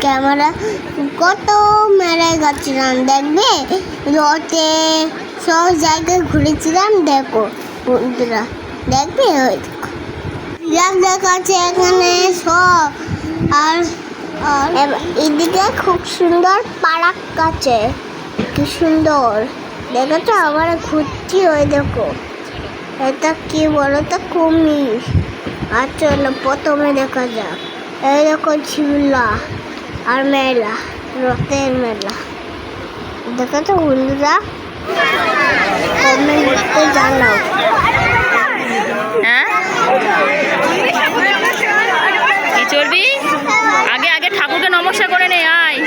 Camera কত মেরে গেছিলাম দেখবে, রথে সব জায়গায় ঘুরেছিলাম। দেখো বন্ধুরা, দেখবে ওই জিরাফ দেখাচ্ছে এখানে সব। আর এদিকে খুব সুন্দর পার্ক আছে, কি সুন্দর দেখেছো। আবার ঘুরছি, ওই দেখো এটা কি বলো তো, কুমির। আর চলো প্রথমে দেখা যাক, এই দেখো ঝুলা আর মেলা, রথের মেলা। দেখেছো বন্ধুরা, কমেন্ট করতে জানাও। কি চলবি? আগে আগে ঠাকুরকে নমস্কার করে নে, আয়।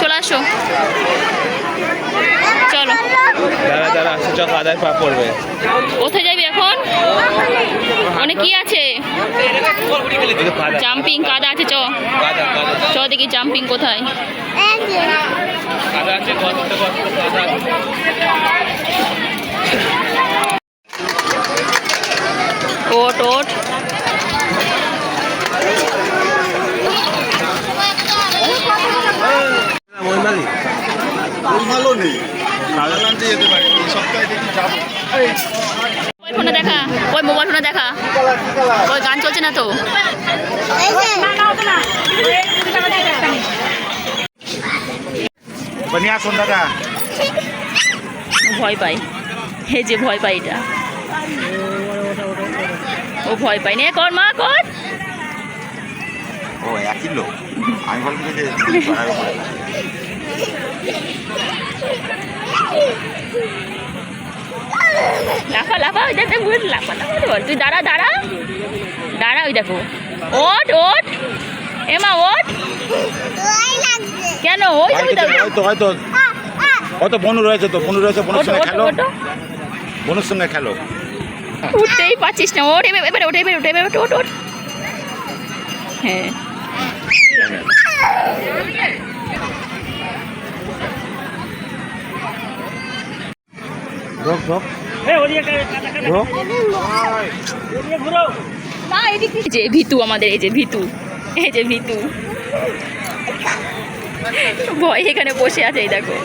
চলে আসো, চলো। দাঁড়া আসছে, চ কাদায় পা পড়বে। কোথায় যাবি এখন? অনেক কি আছে? জাম্পিং কাদা আছে, চ চ দেখি জাম্পিং কোথায়। ওট ওট, ফোনে দেখা, ওই মোবাইল ফোনে দেখা, ওই গান চলছে না তো। ভয় পাই, হে যে ভয় পাই, এটা ও ভয় পাই না। কর মা, কর। ও একই লোক, আমি বলছি যে লাফা লাফা, ওই দেখো লাফা লাফা, তুই দাঁড়া দাঁড়া দাঁড়া, ওই দেখো ওট ওট, এমা ওট। কেন? ওই হয়তো হয়তো বনু রয়েছে, তো বনু রয়েছে, বনুর সঙ্গে খেলো, বনুর সঙ্গে খেলো। উঠতেই পারছিস না, ওঠ এবারে, ওঠ এবারে, ওঠ এবারে, ওঠ ওঠ। হ্যাঁ, যে ভিতু আমাদের, এই যে ভিতু, এই যে ভিতু ভয় এখানে বসে আছে, এই দেখো।